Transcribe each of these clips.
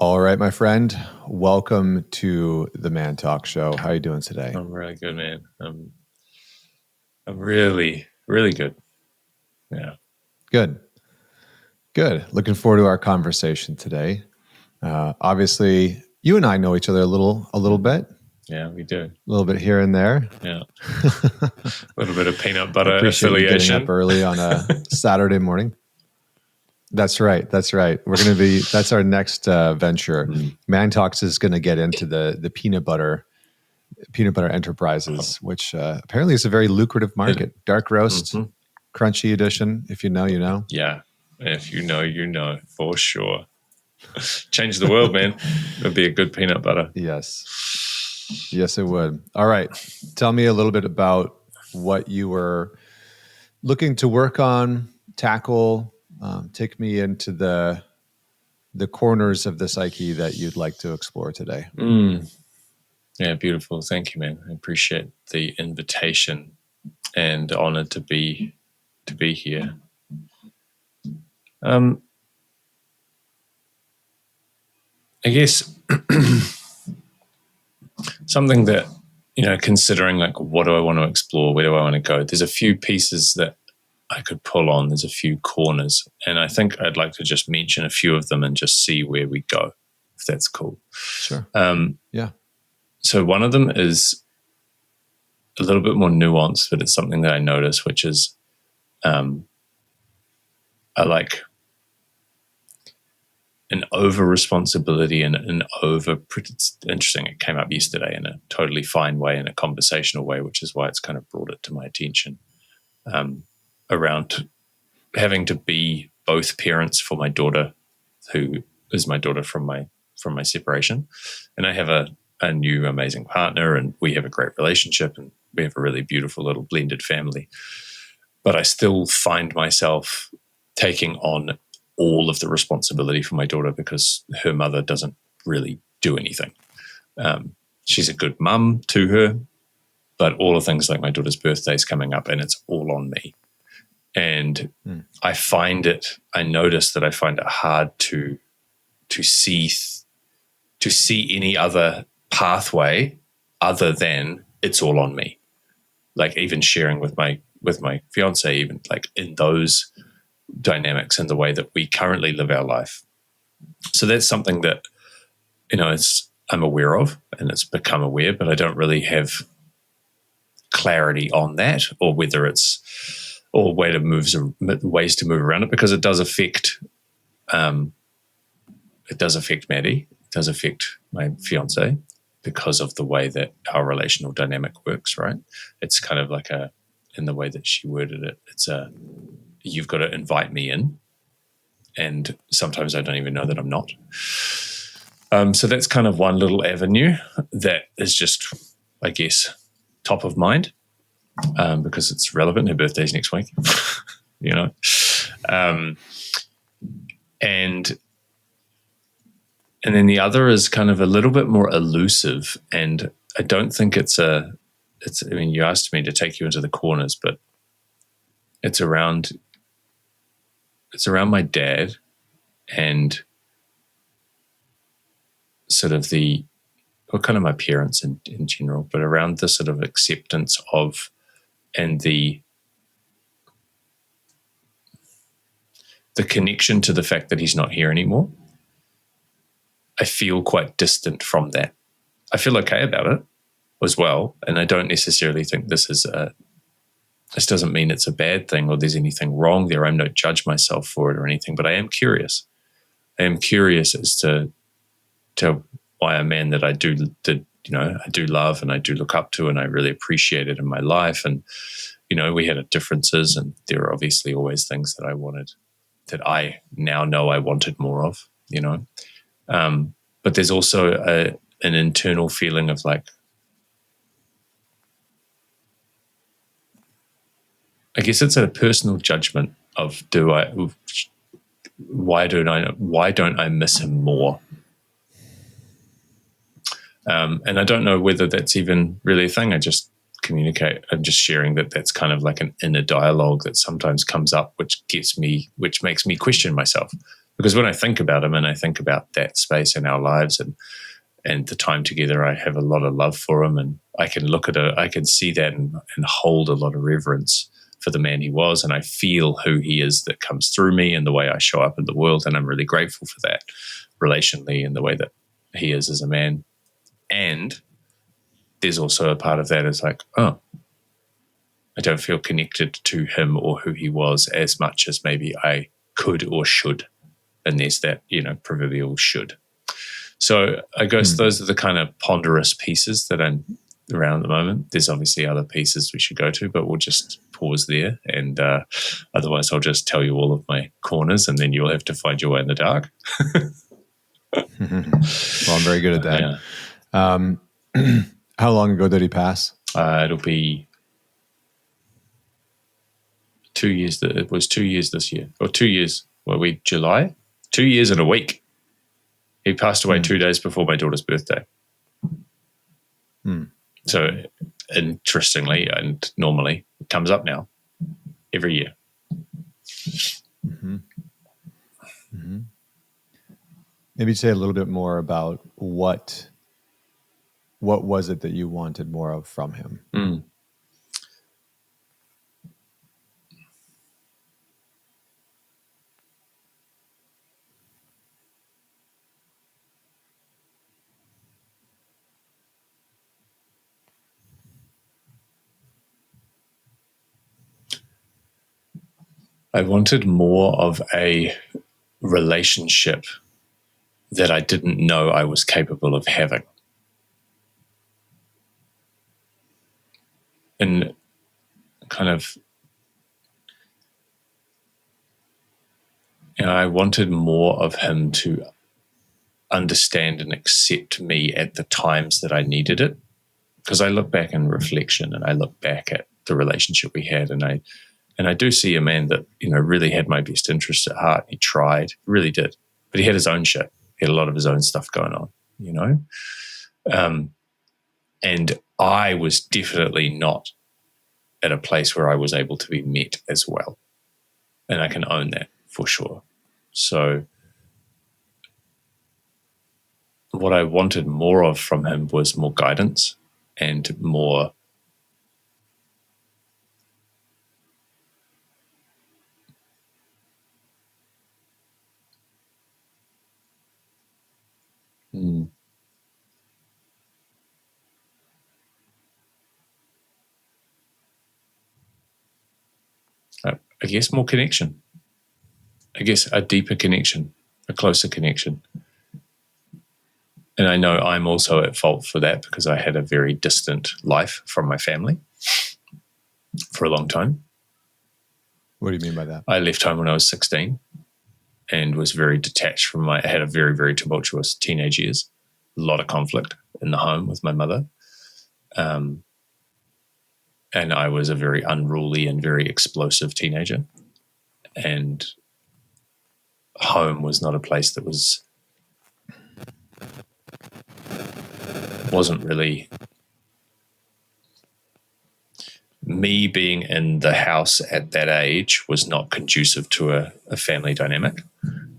All right, my friend. Welcome to the Man Talk Show. How are you doing today? I'm really good, man. I'm really, really good. Yeah. Good. Looking forward to our conversation today. Obviously, you and I know each other a little bit. Yeah, we do. A little bit here and there. Yeah. A little bit of peanut butter Appreciate you affiliation. getting up early on a Saturday morning. That's right. That's our next venture. Man Talks is going to get into the peanut butter enterprises, which apparently is a very lucrative market. Dark roast, crunchy edition. If you know, you know. Yeah. If you know, you know, for sure. Change the world, man. It'd be a good peanut butter. Yes, it would. All right. Tell me a little bit about what you were looking to work on, tackle. Take me into the corners of the psyche that you'd like to explore today. Yeah, beautiful. Thank you, man. I appreciate the invitation and honored to be here. I guess something that, considering like, what do I want to explore? Where do I want to go? There's a few pieces that I could pull on. There's a few corners. And I think I'd like to just mention a few of them and just see where we go, if that's cool. Sure. Yeah. So one of them is a little bit more nuanced, but it's something that I notice, which is I like an over responsibility and an over. It's interesting. It came up yesterday in a totally fine way, in a conversational way, which is why it's kind of brought it to my attention. Around having to be both parents for my daughter, who is my daughter from my separation, and I have a new amazing partner, and we have a great relationship, and we have a really beautiful little blended family. But I still find myself taking on all of the responsibility for my daughter because her mother doesn't really do anything. She's a good mum to her, but all the things like my daughter's birthday's coming up and it's all on me. And I notice that I find it hard to see any other pathway other than it's all on me. Like even sharing with my fiance, even like in those dynamics and the way that we currently live our life. So that's something that, I'm aware of and it's become aware, but I don't really have clarity on that or whether it's or ways to move around it, because it does affect Maddie. It does affect my fiance because of the way that our relational dynamic works, right? It's kind of like in the way that she worded it, it's you've got to invite me in, and sometimes I don't even know that I'm not. So that's kind of one little avenue that is just, I guess, top of mind. Because it's relevant. Her birthday's next week, and then the other is kind of a little bit more elusive, and I don't think it's. I mean, you asked me to take you into the corners, but it's around my dad, and sort of kind of my parents in general, but around the sort of acceptance of. And the connection to the fact that he's not here anymore, I feel quite distant from that. I feel okay about it as well, and I don't necessarily think this doesn't mean it's a bad thing or there's anything wrong there. I don't judge myself for it or anything, but I am curious. I am curious as to why a man that I do love and I do look up to and I really appreciate it in my life. And, we had differences, and there are obviously always things that I wanted that I now know I wanted more of, but there's also an internal feeling of like, I guess it's a personal judgment of why don't I miss him more? And I don't know whether that's even really a thing. I just communicate. I'm just sharing that that's kind of like an inner dialogue that sometimes comes up, which makes me question myself. Because when I think about him and I think about that space in our lives and the time together, I have a lot of love for him, and I can look at I can see that and hold a lot of reverence for the man he was, and I feel who he is that comes through me and the way I show up in the world, and I'm really grateful for that relationally and the way that he is as a man. And there's also a part of that is like, oh, I don't feel connected to him or who he was as much as maybe I could or should. And there's that, proverbial should. So I guess those are the kind of ponderous pieces that I'm around at the moment. There's obviously other pieces we should go to, but we'll just pause there. And otherwise I'll just tell you all of my corners and then you'll have to find your way in the dark. Well, I'm very good at that. Yeah. How long ago did he pass? It'll be 2 years. It was 2 years this year. Or 2 years. July? 2 years and a week. He passed away 2 days before my daughter's birthday. So interestingly and normally it comes up now every year. Maybe say a little bit more about what was it that you wanted more of from him? I wanted more of a relationship that I didn't know I was capable of having. And kind of, I wanted more of him to understand and accept me at the times that I needed it. Because I look back in reflection and I look back at the relationship we had, and I do see a man that, really had my best interest at heart. He tried, really did. But he had his own shit. He had a lot of his own stuff going on, and I was definitely not at a place where I was able to be met as well. And I can own that for sure. So what I wanted more of from him was more guidance and more I guess more connection. I guess a deeper connection, a closer connection. And I know I'm also at fault for that because I had a very distant life from my family for a long time. What do you mean by that? I left home when I was 16 and was very detached from I had a very, very tumultuous teenage years. A lot of conflict in the home with my mother. And I was a very unruly and very explosive teenager. And home was not a place that wasn't really me being in the house at that age was not conducive to a family dynamic.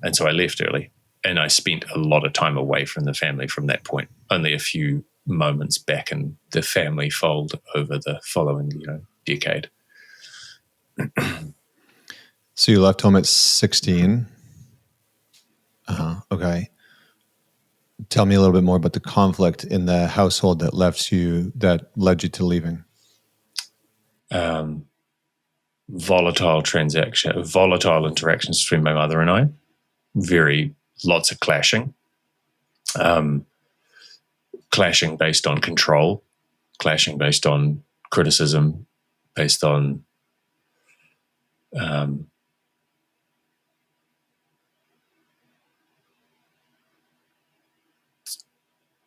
And so I left early and I spent a lot of time away from the family from that point. Only a few moments back in the family fold over the following, decade. So you left home at 16. Okay. Tell me a little bit more about the conflict in the household that led you to leaving. Volatile interactions between my mother and I. Lots of clashing. Clashing based on control, clashing based on criticism, based on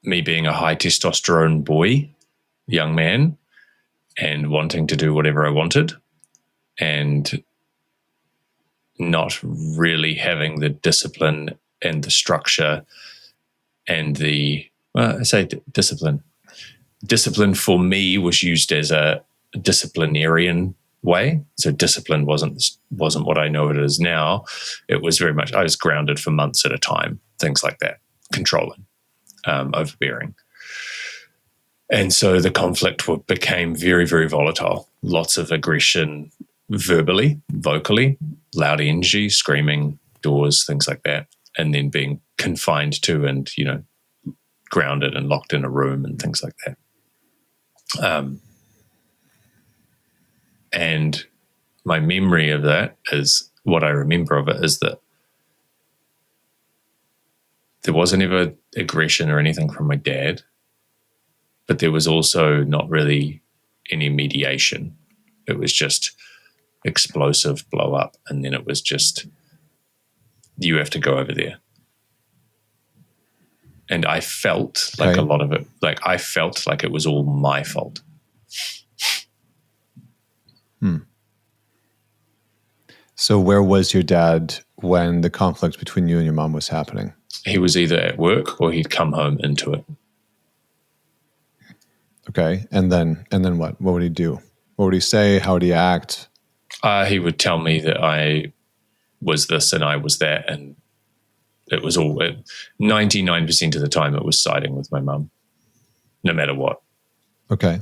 me being a high testosterone boy, young man, and wanting to do whatever I wanted and not really having the discipline and the structure and I say discipline. Discipline for me was used as a disciplinarian way. So discipline wasn't what I know it is now. It was very much, I was grounded for months at a time, things like that, controlling, overbearing. And so the conflict became very, very volatile. Lots of aggression verbally, vocally, loud energy, screaming, doors, things like that. And then being confined to and, grounded and locked in a room and things like that. And my memory of that is, what I remember of it is that there wasn't ever aggression or anything from my dad, but there was also not really any mediation. It was just explosive blow up. And then it was just, you have to go over there. And I felt like a lot of it, I felt like it was all my fault. So where was your dad when the conflict between you and your mom was happening? He was either at work or he'd come home into it. Okay. And then what? What would he do? What would he say? How would he act? He would tell me that I was this and I was that. And it was all, 99% of the time it was siding with my mum, no matter what. Okay.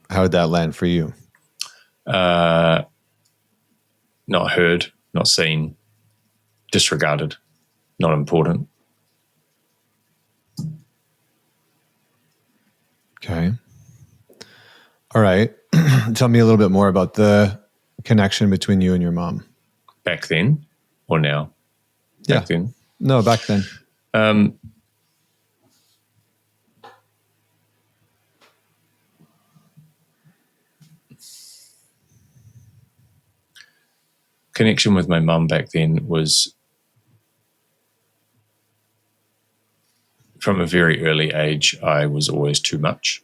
How did that land for you? Not heard, not seen, disregarded, not important. Okay. All right. Tell me a little bit more about the connection between you and your mom. Back then or now? Back then? No, back then. Connection with my mum back then was, from a very early age, I was always too much.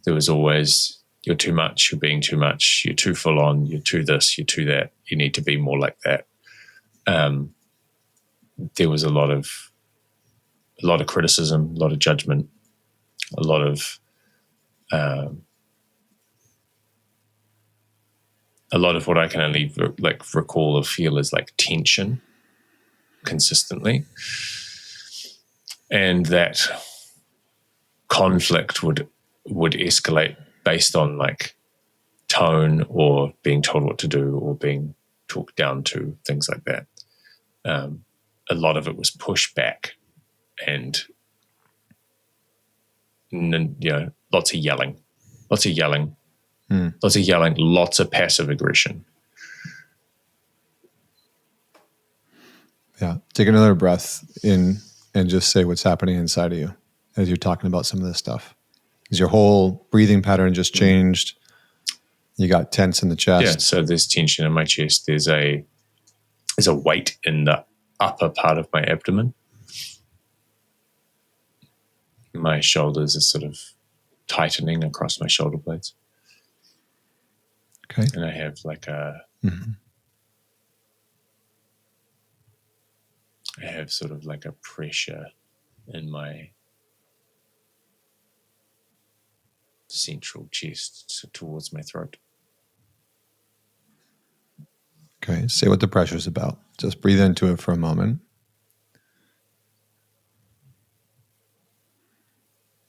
There was always, you're too much, you're being too much, you're too full on, you're too this, you're too that, you need to be more like that. There was a lot of criticism, a lot of judgment, a lot of what I can only recall or feel is tension consistently. And that conflict would escalate based on tone or being told what to do or being talked down to, things like that. A lot of it was pushback and lots of yelling, lots of passive aggression. Yeah. Take another breath in and just say what's happening inside of you as you're talking about some of this stuff. Is your whole breathing pattern just changed? You got tense in the chest. Yeah. So there's tension in my chest. There's a weight in the upper part of my abdomen. My shoulders are sort of tightening across my shoulder blades. Okay. And I have I have sort of a pressure in my central chest towards my throat. Okay. Say what the pressure is about. Just breathe into it for a moment.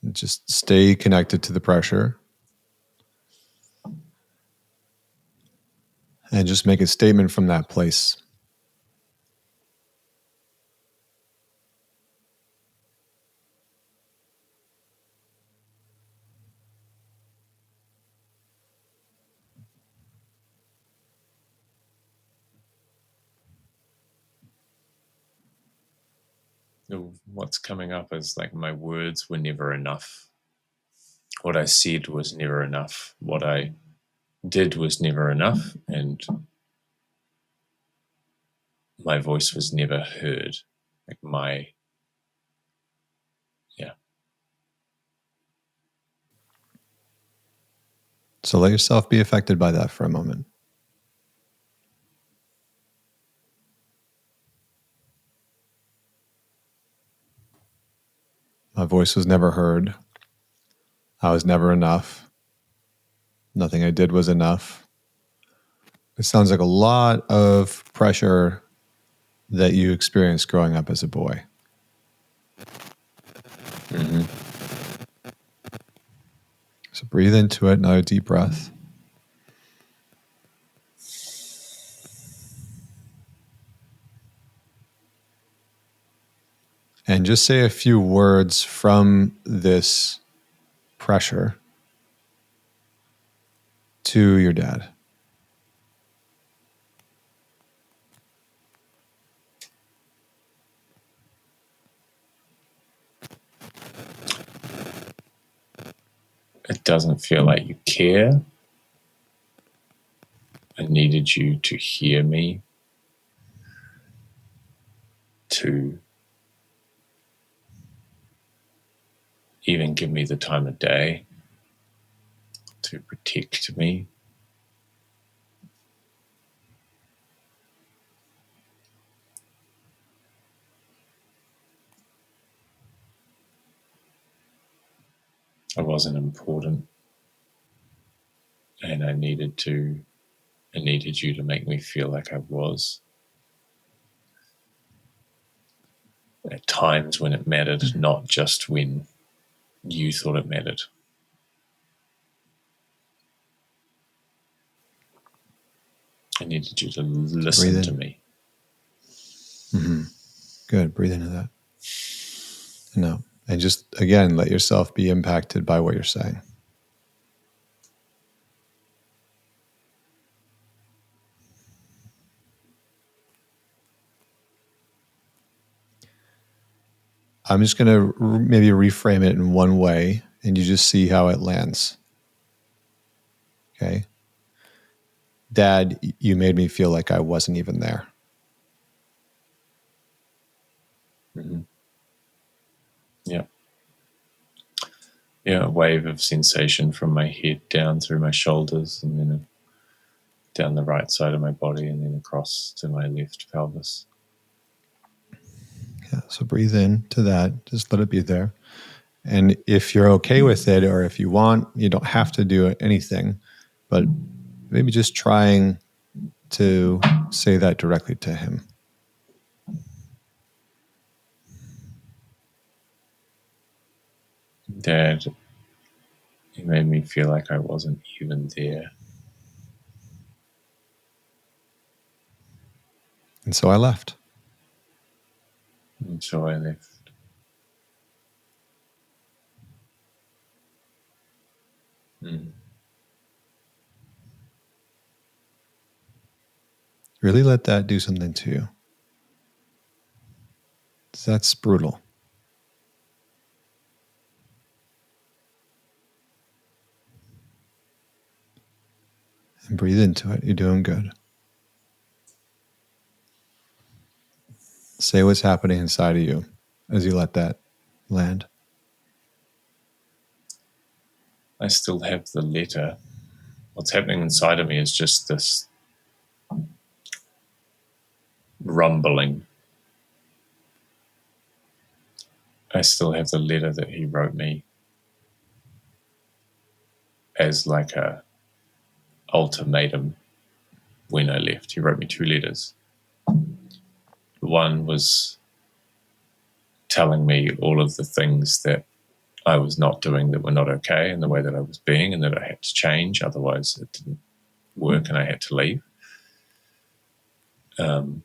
And just stay connected to the pressure. And just make a statement from that place. What's coming up is my words were never enough. What I said was never enough. What I did was never enough. And my voice was never heard. So let yourself be affected by that for a moment. My voice was never heard. I was never enough. Nothing I did was enough. It sounds like a lot of pressure that you experienced growing up as a boy. Mm-hmm. So breathe into it, another deep breath. And just say a few words from this pressure to your dad. It doesn't feel like you care. I needed you to hear me, to even give me the time of day, to protect me. I wasn't important, and I needed you to make me feel like I was. At times when it mattered, not just when you thought it mattered. I needed you to listen to me. Mm-hmm. Good. Breathe into that. And out. And just, again, let yourself be impacted by what you're saying. I'm just going to maybe reframe it in one way, and you just see how it lands. Okay? Dad, you made me feel like I wasn't even there. Mm-hmm. Yeah. Yeah, a wave of sensation from my head down through my shoulders, and then down the right side of my body, and then across to my left pelvis. Yeah, so breathe in to that. Just let it be there. And if you're okay with it, or if you want, you don't have to do anything, but maybe just trying to say that directly to him. Dad, you made me feel like I wasn't even there. And so I left. And so I left. Mm. Really let that do something to you. That's brutal. And breathe into it. You're doing good. Say what's happening inside of you as you let that land. I still have the letter. What's happening inside of me is just this rumbling. I still have the letter that he wrote me as like a ultimatum when I left. He wrote me 2 letters. One was telling me all of the things that I was not doing that were not okay, and the way that I was being, and that I had to change, otherwise it didn't work and I had to leave. And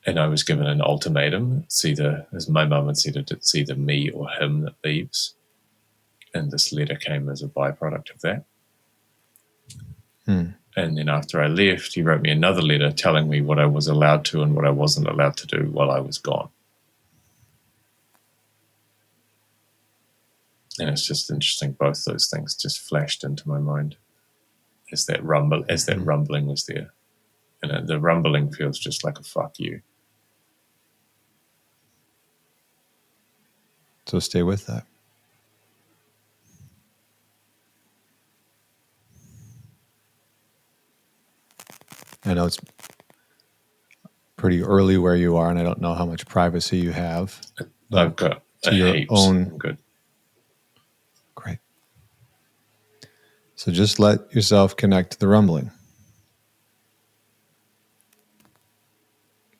I was given an ultimatum. As my mum had said, it's either me or him that leaves. And this letter came as a byproduct of that. And then after I left, he wrote me another letter telling me what I was allowed to and what I wasn't allowed to do while I was gone. And it's just interesting, both those things just flashed into my mind as that rumbling was there. And the rumbling feels just like a fuck you. So stay with that. I know it's pretty early where you are, and I don't know how much privacy you have. I've got to your heaps. own. I'm good. Great. So just let yourself connect to the rumbling.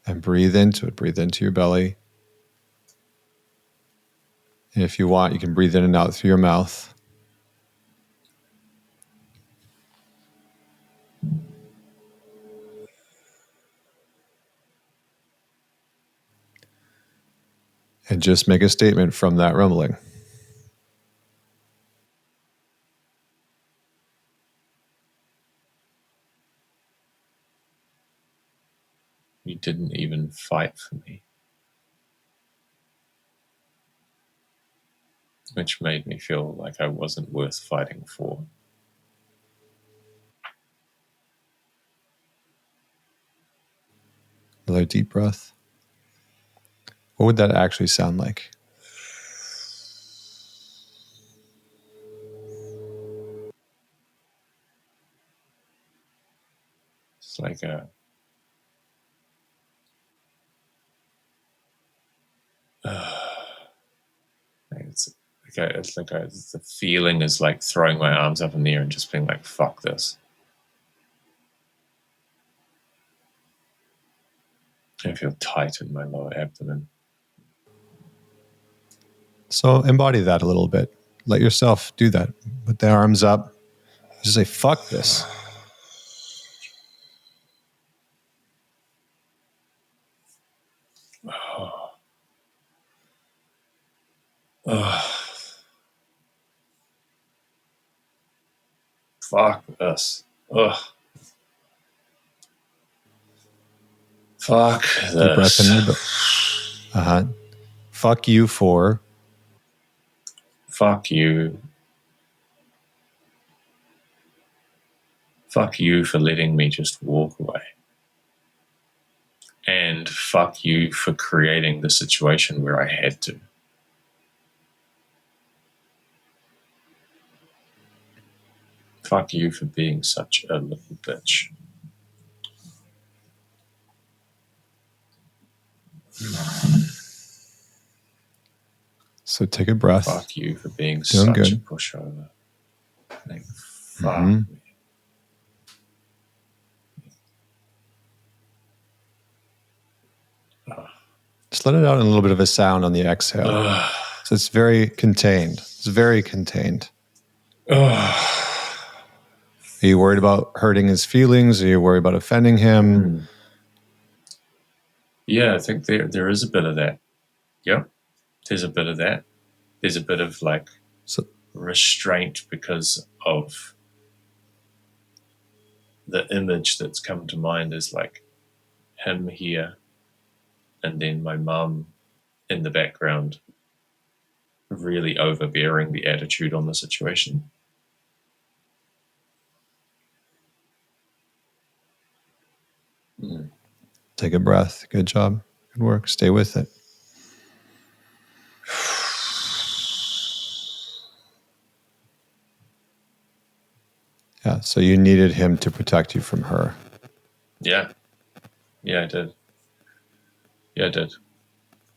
And breathe into it. Breathe into your belly. And if you want, you can breathe in and out through your mouth. And just make a statement from that rumbling. You didn't even fight for me. Which made me feel like I wasn't worth fighting for. Another deep breath. What would that actually sound like? It's like a the feeling is like throwing my arms up in the air and just being like, fuck this. I feel tight in my lower abdomen. So embody that a little bit. Let yourself do that. Put the arms up. Just say, fuck this. Fuck this. Ugh. Fuck this. Deep breath in your Fuck you for. Fuck you. Fuck you for letting me just walk away. And fuck you for creating the situation where I had to. Fuck you for being such a little bitch. So take a breath. Fuck you for being Doing such a good. pushover. Like, fuck me. Just let it out in a little bit of a sound on the exhale. So it's very contained. It's very contained. Are you worried about hurting his feelings? Are you worried about offending him? Yeah, I think there is a bit of that. Yep. There's a bit of that. There's a bit of like restraint because of the image that's come to mind is like him here and then my mum in the background really overbearing the attitude on the situation. Take a breath. Good job. Good work. Stay with it. Yeah, so you needed him to protect you from her. Yeah. Yeah, I did. Yeah, I did.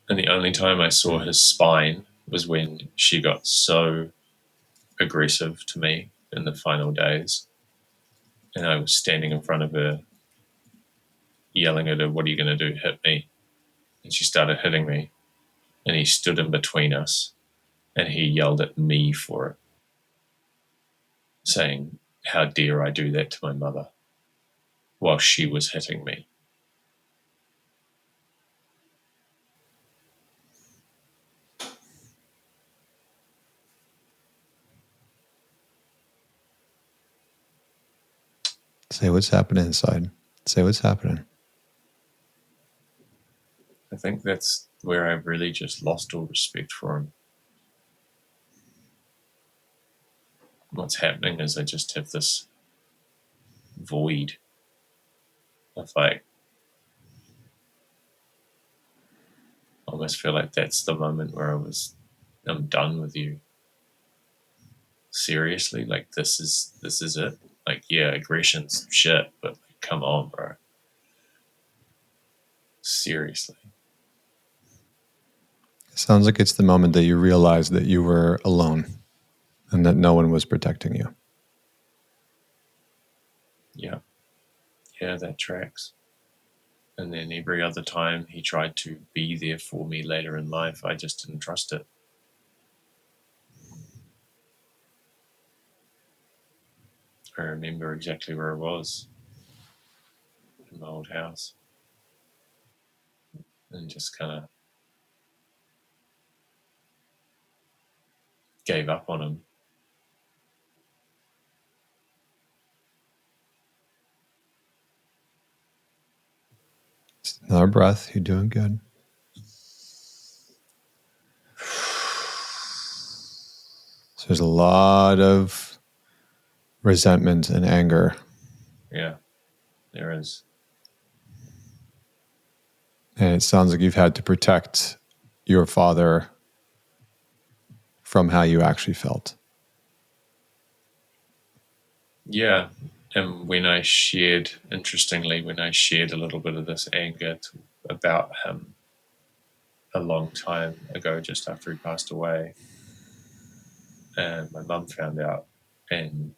And the only time I saw his spine was when she got so aggressive to me in the final days. And I was standing in front of her, yelling at her, "What are you going to do? Hit me." And she started hitting me. And he stood in between us and he yelled at me for it, saying, "How dare I do that to my mother?" while she was hitting me. Say what's happening inside. Say what's happening. I think that's where I've really just lost all respect for him. What's happening is I just have this void of like, I almost feel like that's the moment where I'm done with you. Seriously, like this is it. Like, yeah, aggression's shit, but like, come on, bro. Seriously. Sounds like it's the moment that you realized that you were alone and that no one was protecting you. Yeah, that tracks. And then every other time he tried to be there for me later in life, I just didn't trust it. I remember exactly where I was in my old house and just kind of gave up on him. Another breath. You're doing good. So there's a lot of resentment and anger. Yeah, there is. And it sounds like you've had to protect your father from how you actually felt. Yeah. And interestingly, when I shared a little bit of this anger about him a long time ago, just after he passed away, and my mum found out and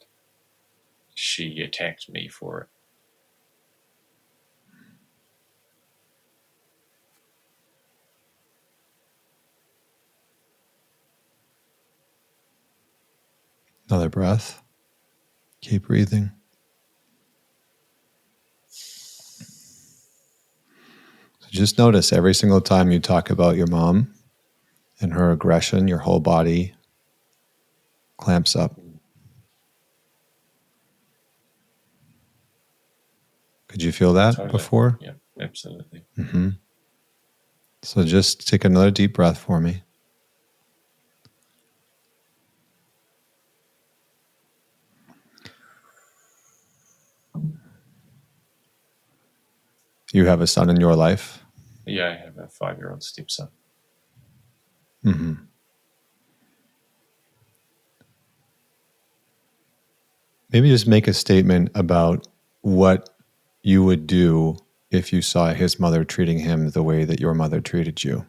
she attacked me for it. Another breath. Keep breathing. So just notice every single time you talk about your mom and her aggression, your whole body clamps up. Could you feel that Totally. before? Yeah, absolutely. Mm-hmm. So just take another deep breath for me. You have a son in your life? Yeah, I have a 5-year-old stepson. Mm-hmm. Maybe just make a statement about what you would do if you saw his mother treating him the way that your mother treated you.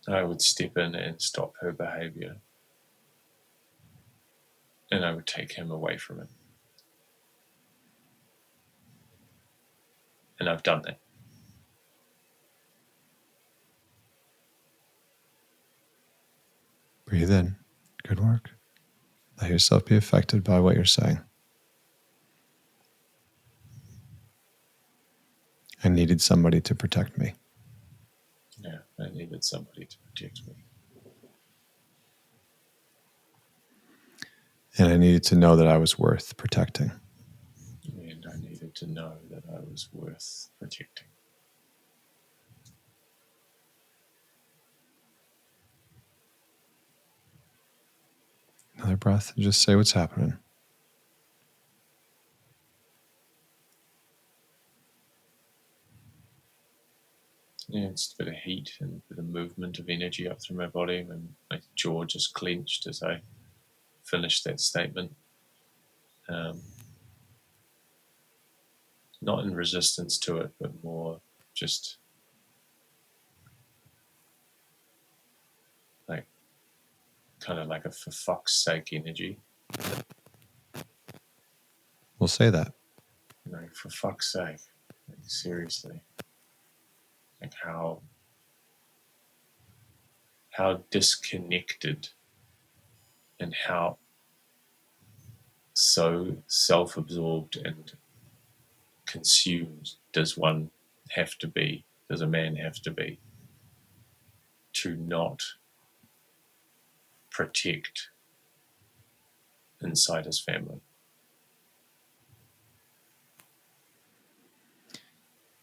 I would step in and stop her behavior, and I would take him away from it. And I've done that. Breathe in. Good work. Let yourself be affected by what you're saying. I needed somebody to protect me. Yeah, I needed somebody to protect me. And I needed to know that I was worth protecting. And I needed to know that I was worth protecting. Another breath and just say what's happening. Yeah, it's a bit of heat and a bit of movement of energy up through my body, and my jaw just clenched as I finished that statement. Not in resistance to it, but more just like kind of like a for fuck's sake energy. We'll say that. Like, for fuck's sake, like, seriously, like how disconnected and how so self-absorbed and consumed does one have to be, does a man have to be, to not protect inside his family?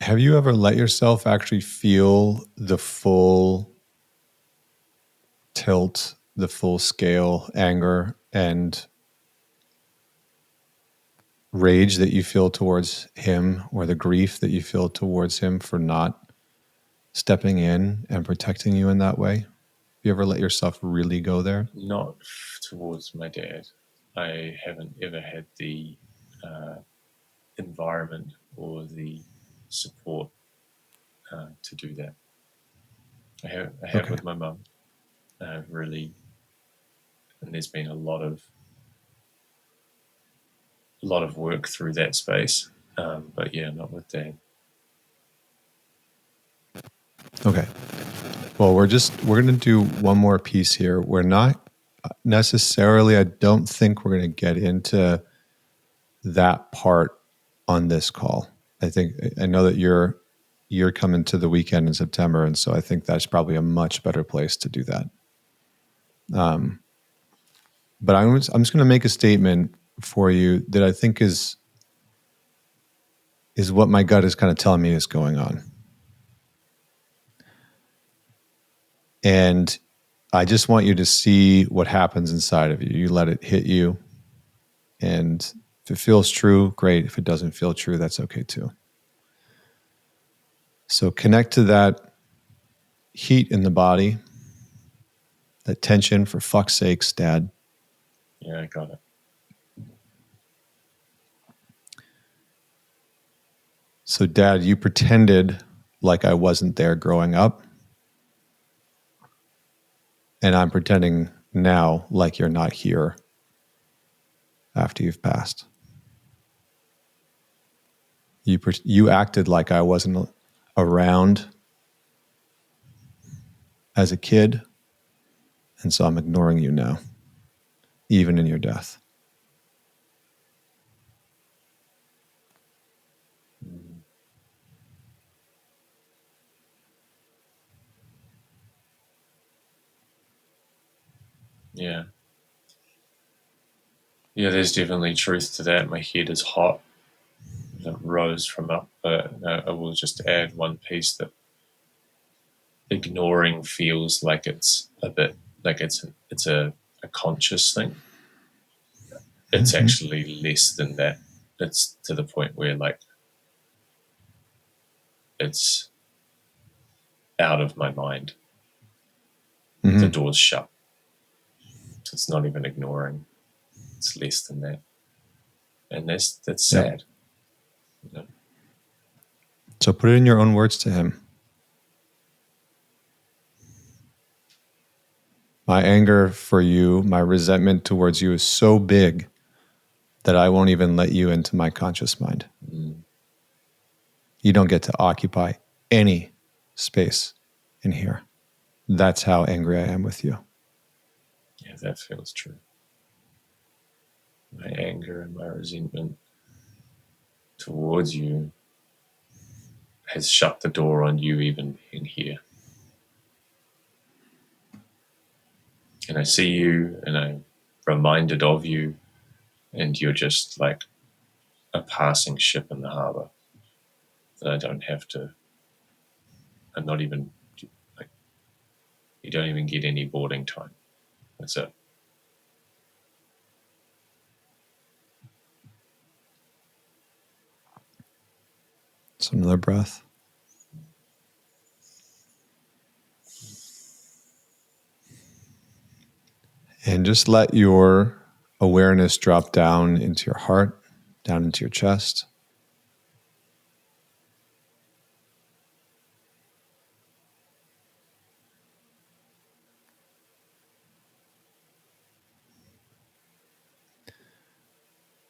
Have you ever let yourself actually feel the full tilt, the full scale anger and rage that you feel towards him, or the grief that you feel towards him for not stepping in and protecting you in that way? You ever let yourself really go there? Not towards my dad. I haven't ever had the environment or the support to do that. I have Okay. with my mum. I've really And there's been a lot of work through that space. But yeah, not with Dad. Okay. Well, we're going to do one more piece here. We're not necessarily, I don't think we're going to get into that part on this call. I know that you're coming to the weekend in September, and so I think that's probably a much better place to do that. But I'm just going to make a statement for you that I think is what my gut is kind of telling me is going on. And I just want you to see what happens inside of you. You let it hit you. And if it feels true, great. If it doesn't feel true, that's okay too. So connect to that heat in the body, that tension, for fuck's sakes, Dad. Yeah, I got it. So, Dad, you pretended like I wasn't there growing up. And I'm pretending now like you're not here after you've passed. You acted like I wasn't around as a kid, and so I'm ignoring you now, even in your death. Yeah. Yeah, there's definitely truth to that. My head is hot. It rose from up. I will just add one piece that ignoring feels like it's a bit like it's a conscious thing. It's actually less than that. It's to the point where like it's out of my mind. The door's shut. So it's not even ignoring. It's less than that. And that's sad. You know? So put it in your own words to him. My anger for you, my resentment towards you is so big that I won't even let you into my conscious mind. You don't get to occupy any space in here. That's how angry I am with you. Yeah, that feels true. My anger and my resentment towards you has shut the door on you even being here. And I see you and I'm reminded of you, and you're just like a passing ship in the harbor that I don't have to. I'm not even like, you don't even get any boarding time. That's it. So another breath. And just let your awareness drop down into your heart, down into your chest.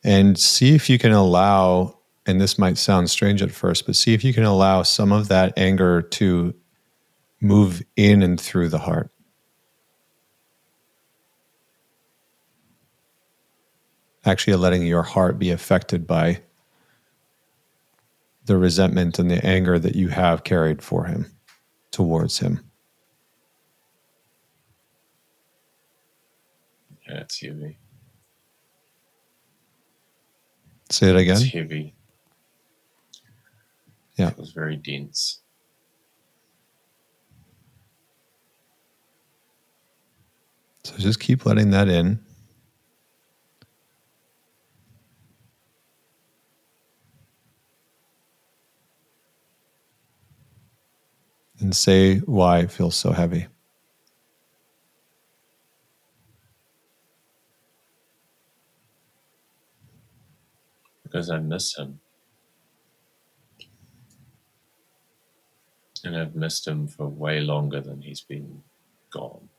And see if you can allow, and this might sound strange at first, but see if you can allow some of that anger to move in and through the heart. Actually letting your heart be affected by the resentment and the anger that you have carried for him, towards him. Yeah, it's heavy. Say it again. It's heavy. Yeah. It was very dense. So just keep letting that in. And say why it feels so heavy. Because I miss him. And I've missed him for way longer than he's been gone.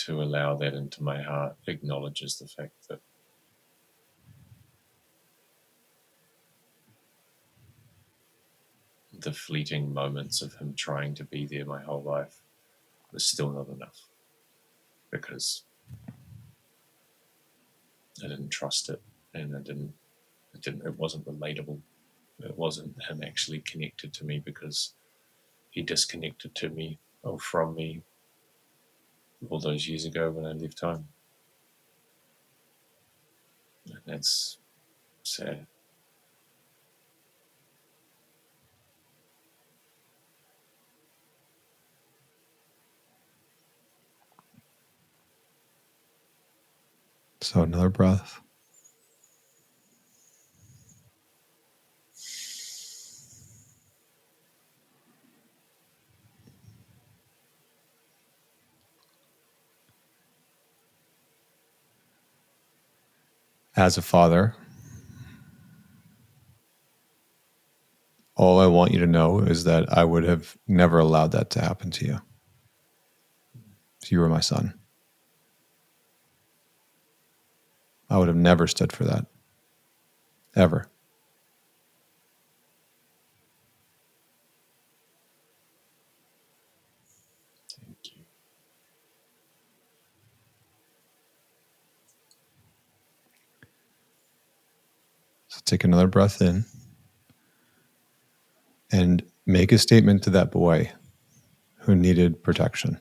to allow that into my heart acknowledges the fact that the fleeting moments of him trying to be there my whole life was still not enough, because I didn't trust it, and it wasn't relatable. It wasn't him actually connected to me, because he disconnected to me or from me all those years ago when I left home. And that's sad. So another breath. As a father, all I want you to know is that I would have never allowed that to happen to you if you were my son. I would have never stood for that. Ever. Thank you. So take another breath in and make a statement to that boy who needed protection.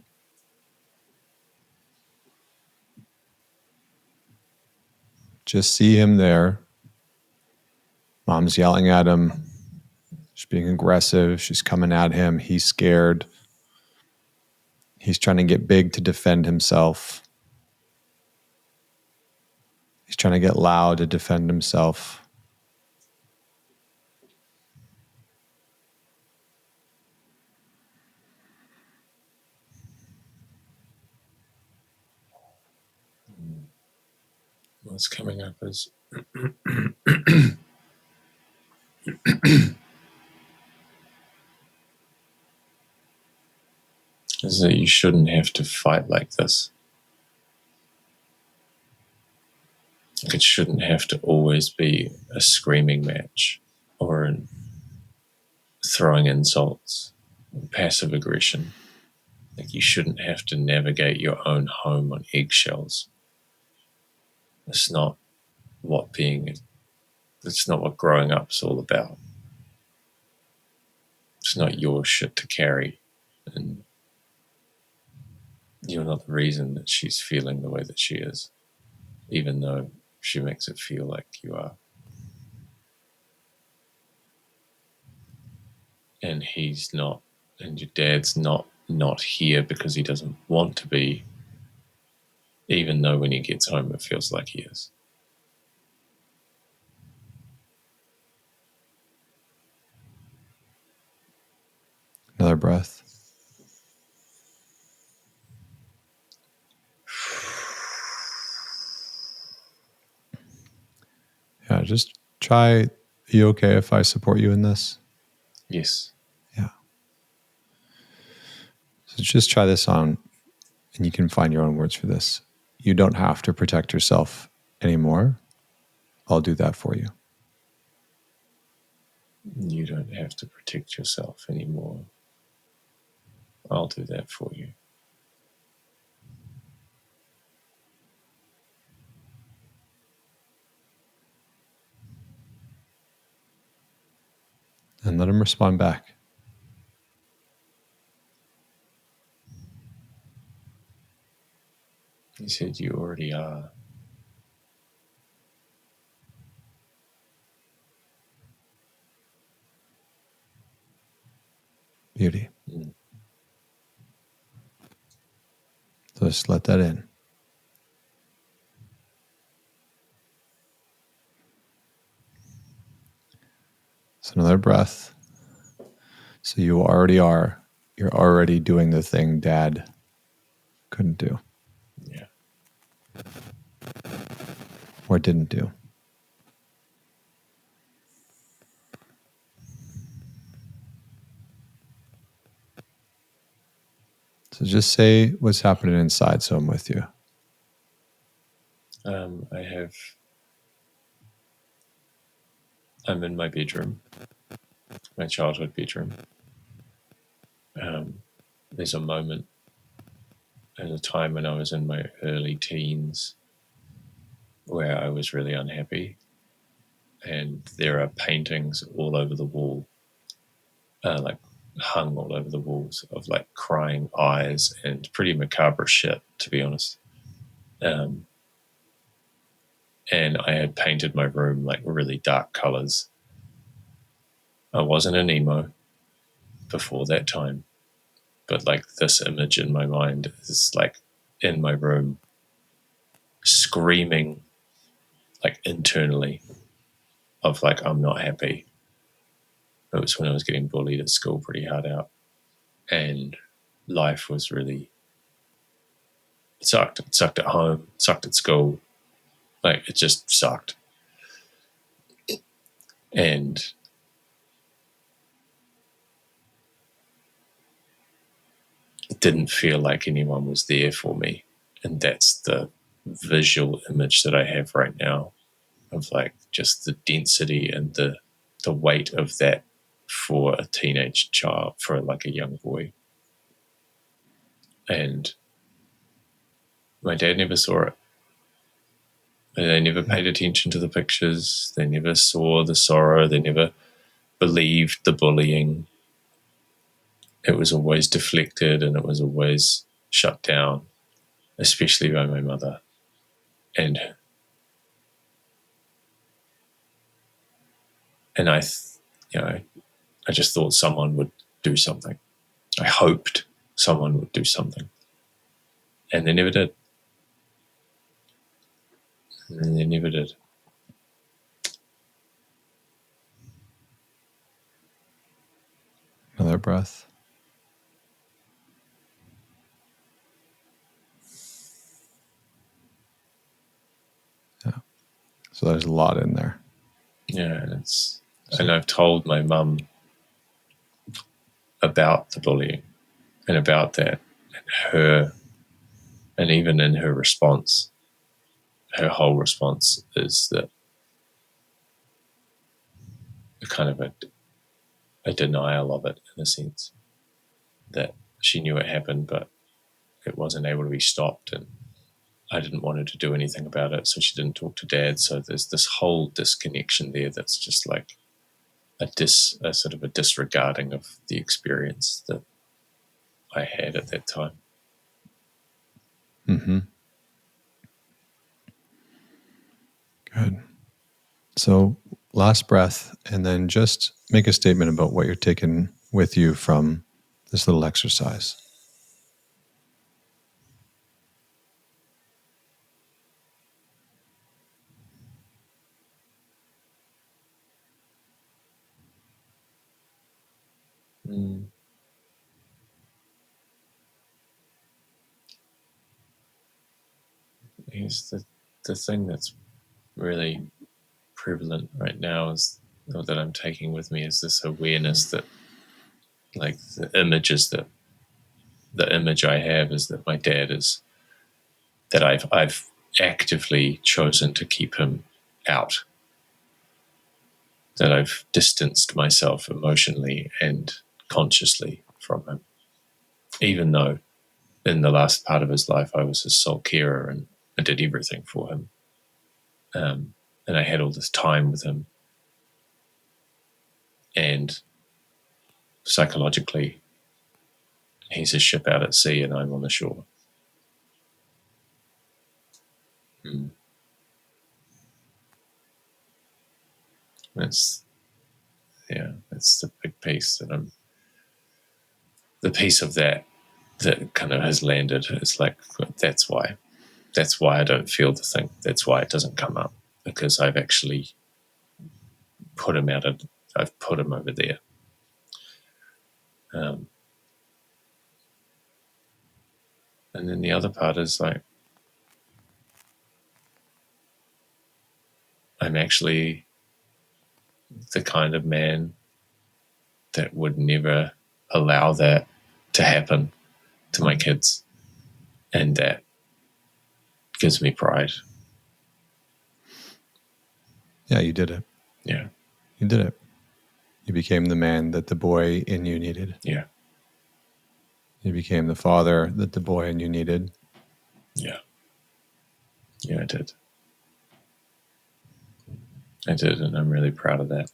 Just see him there. Mom's yelling at him. She's being aggressive. She's coming at him. He's scared. He's trying to get big to defend himself. He's trying to get loud to defend himself. What's coming up is is that you shouldn't have to fight like this. Like, it shouldn't have to always be a screaming match or throwing insults, passive aggression. Like, you shouldn't have to navigate your own home on eggshells. It's not what growing up's all about. It's not your shit to carry, and you're not the reason that she's feeling the way that she is, even though she makes it feel like you are. And he's not, and your dad's not here because he doesn't want to be, even though when he gets home it feels like he is. Another breath. Yeah, just try. Are you okay if I support you in this? Yes. Yeah. So just try this on, and you can find your own words for this. You don't have to protect yourself anymore. I'll do that for you. You don't have to protect yourself anymore. I'll do that for you. And let him respond back. He said, you already are. Beauty. Mm. So just let that in. So another breath. So you already are. You're already doing the thing Dad couldn't do. Yeah. Or didn't do. So just say what's happening inside so I'm with you. I'm in my bedroom, my childhood bedroom. There's a moment at a time when I was in my early teens where I was really unhappy, and there are paintings all over the wall, like hung all over the walls, of like crying eyes and pretty macabre shit, to be honest. And I had painted my room like really dark colors. I wasn't an emo before that time, but like this image in my mind is like in my room screaming like internally of like, I'm not happy. It was when I was getting bullied at school pretty hard out, and life was really, it sucked. It sucked at home, sucked at school. Like it just sucked. And it didn't feel like anyone was there for me. And that's the visual image that I have right now of like just the density and the weight of that for a teenage child, for like a young boy. And my dad never saw it. They never paid attention to the pictures. They never saw the sorrow. They never believed the bullying. It was always deflected and it was always shut down, especially by my mother. And I just thought someone would do something. I hoped someone would do something. And they never did. And they never did. Another breath. Yeah. So there's a lot in there. Yeah, and I've told my mum about the bullying and about that, and even in her response, her whole response is that kind of a denial of it, in a sense, that she knew it happened, but it wasn't able to be stopped, and I didn't want her to do anything about it, so she didn't talk to Dad. So there's this whole disconnection there that's just like a sort of a disregarding of the experience that I had at that time. Mm-hmm. Good. So last breath, and then just make a statement about what you're taking with you from this little exercise. Here's the thing that's really prevalent right now is, or that I'm taking with me, is this awareness that like the image I have is that my dad is, that I've actively chosen to keep him out, that I've distanced myself emotionally and consciously from him, even though in the last part of his life I was his sole carer and I did everything for him, and I had all this time with him, and psychologically he's a ship out at sea and I'm on the shore. That's the big piece that the piece of that kind of has landed. It's like, that's why I don't feel the thing. That's why it doesn't come up, because I've actually put him I've put him over there. And then the other part is like, I'm actually the kind of man that would never allow that to happen to my kids, and that gives me pride. Yeah, you did it. Yeah. You did it. You became the man that the boy in you needed. Yeah. You became the father that the boy in you needed. Yeah. Yeah, I did. I did, and I'm really proud of that.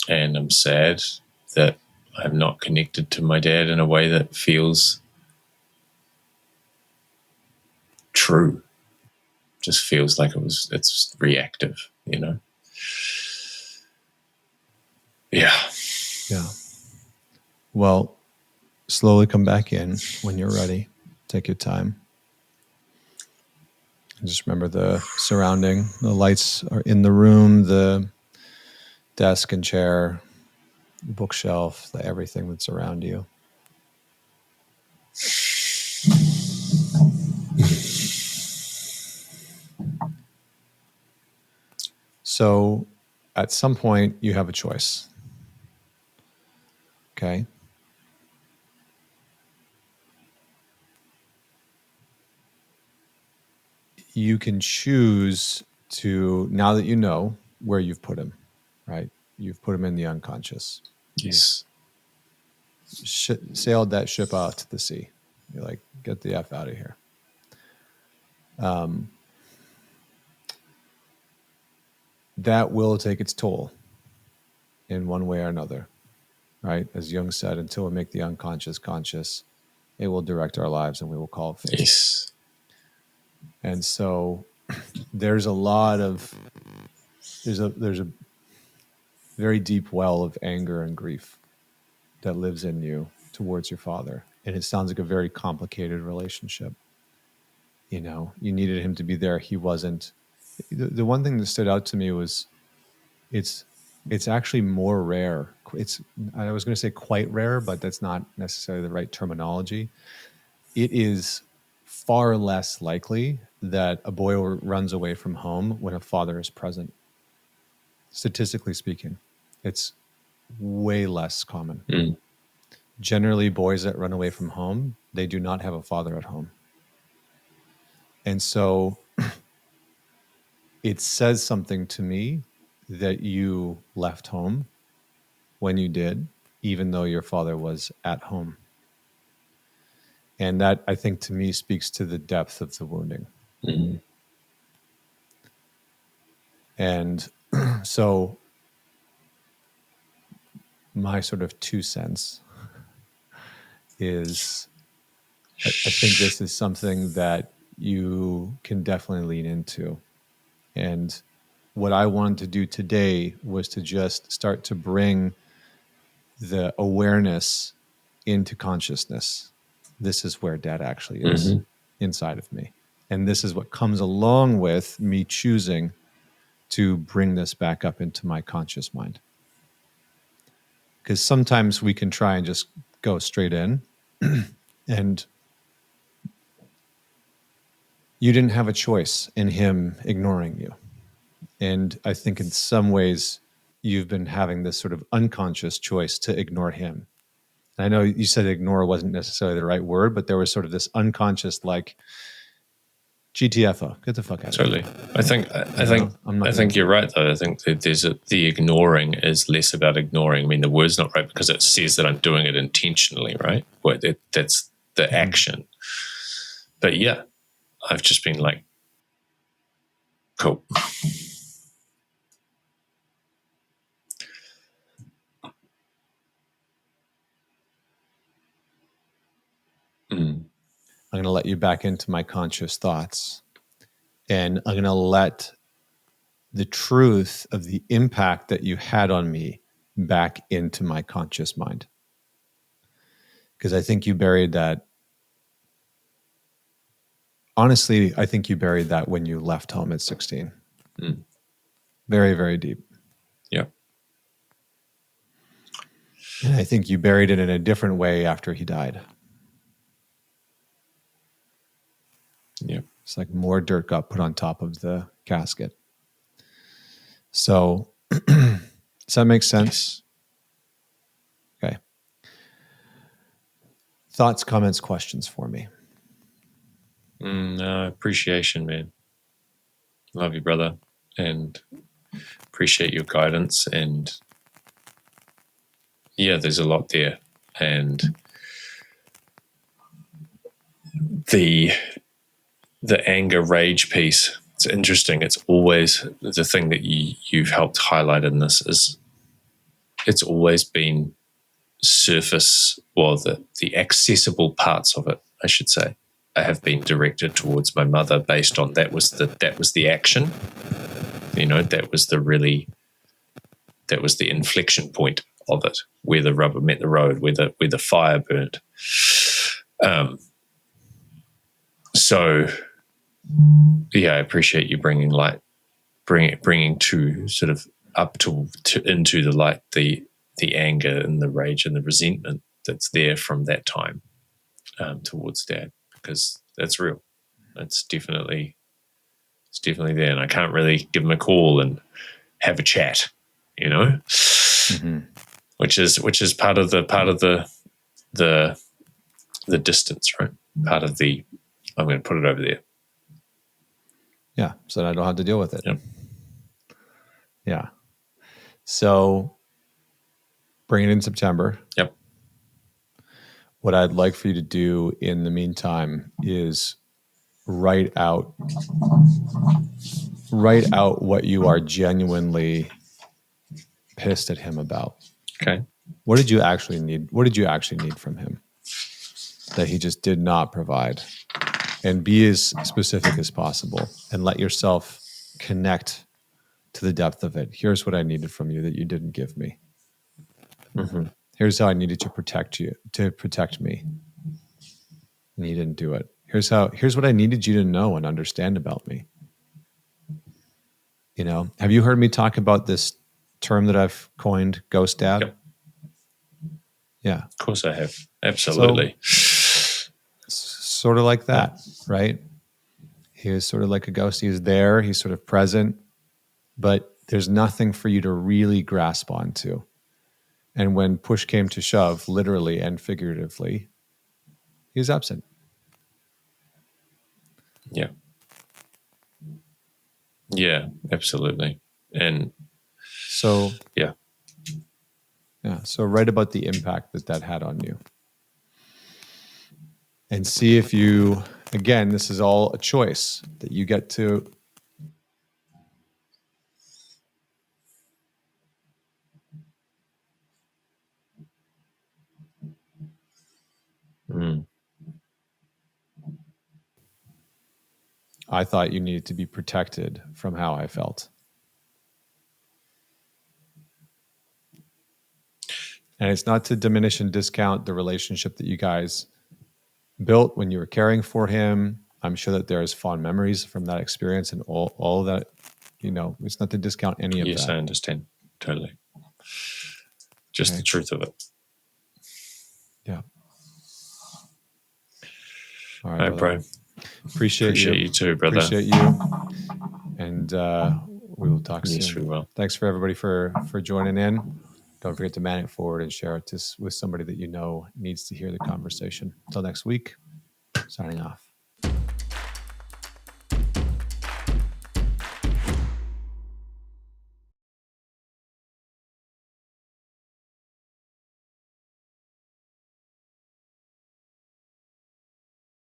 And I'm sad that I'm not connected to my dad in a way that feels true. Just feels like it's reactive, you know? Yeah. Yeah. Well, slowly come back in when you're ready. Take your time. And just remember the surrounding. The lights are in the room, the desk and chair, the bookshelf, everything that's around you. So at some point, you have a choice. Okay. You can choose to, now that you know where you've put him, right? You've put him in the unconscious. Yes. Sailed that ship out to the sea. You're like, get the F out of here. That will take its toll in one way or another, right? As Jung said, until we make the unconscious conscious, it will direct our lives and we will call it fate. Yes. And so there's a very deep well of anger and grief that lives in you towards your father. And it sounds like a very complicated relationship. You know, you needed him to be there. He wasn't. The one thing that stood out to me was it's actually more rare. I was going to say quite rare, but that's not necessarily the right terminology. It is far less likely that a boy runs away from home when a father is present. Statistically speaking, it's way less common. Mm. Generally, boys that run away from home, they do not have a father at home. And so it says something to me that you left home when you did, even though your father was at home. And that, I think, to me, speaks to the depth of the wounding. Mm. And so my sort of 2 cents is I think this is something that you can definitely lean into. And what I wanted to do today was to just start to bring the awareness into consciousness. This is where dad actually is inside of me. And this is what comes along with me choosing to bring this back up into my conscious mind. Because sometimes we can try and just go straight in and you didn't have a choice in him ignoring you. And I think in some ways you've been having this sort of unconscious choice to ignore him. And I know you said ignore wasn't necessarily the right word, but there was sort of this unconscious, like, GTFO, get the fuck out of here. Totally. I think you're right though. I think that the ignoring is less about ignoring. I mean, the word's not right because it says that I'm doing it intentionally, right? Well, that's the action. But yeah, I've just been like, cool. I'm going to let you back into my conscious thoughts. And I'm going to let the truth of the impact that you had on me back into my conscious mind. Because I think you buried that. Honestly, I think you buried that when you left home at 16. Very, very deep. Yeah. And I think you buried it in a different way after he died. Yeah. It's like more dirt got put on top of the casket. So, does that make sense? Okay. thoughts, comments, questions for me? No, appreciation, man. Love you, brother, and appreciate your guidance. And yeah, there's a lot there. And the anger rage piece, it's interesting. It's always the thing that you've helped highlight in this is it's always been surface, or the accessible parts of it, I should say, have been directed towards my mother based on that was the action. That was the inflection point of it, where the rubber met the road, where the fire burnt. So yeah, I appreciate you bringing light, bringing to sort of up to into the light, the anger and the rage and the resentment that's there from that time towards Dad, because that's real. It's definitely there, and I can't really give him a call and have a chat, Mm-hmm. which is part of the distance, right? Part of the I'm going to put it over there. Yeah, so I don't have to deal with it. Yep. Yeah. So bring it in September. Yep. What I'd like for you to do in the meantime is write out what you are genuinely pissed at him about. Okay. What did you actually need? What did you actually need from him that he just did not provide? And be as specific as possible and let yourself connect to the depth of it. Here's what I needed from you that you didn't give me. Mm-hmm. Here's how I needed to protect me. And you didn't do it. Here's what I needed you to know and understand about me. Have you heard me talk about this term that I've coined, ghost dad? Yep. Yeah. Of course I have. Absolutely. Sort of like that, right? He was sort of like a ghost. He's there. He's sort of present, but there's nothing for you to really grasp onto. And when push came to shove, literally and figuratively, he was absent. Yeah. Yeah, absolutely. And so, yeah. So write about the impact that had on you. And see if you, again, this is all a choice that you get to. I thought you needed to be protected from how I felt. And it's not to diminish and discount the relationship that you guys built when you were caring for him. I'm sure that there's fond memories from that experience and all of that. It's not to discount any of that. Yes, I understand. Totally. Just the truth of it. Yeah. All right, bro. Appreciate you too, brother. Appreciate you. And we will talk soon. Yes, we will. Thanks for everybody for joining in. Don't forget to man it forward and share it with somebody that you know needs to hear the conversation. Until next week, signing off.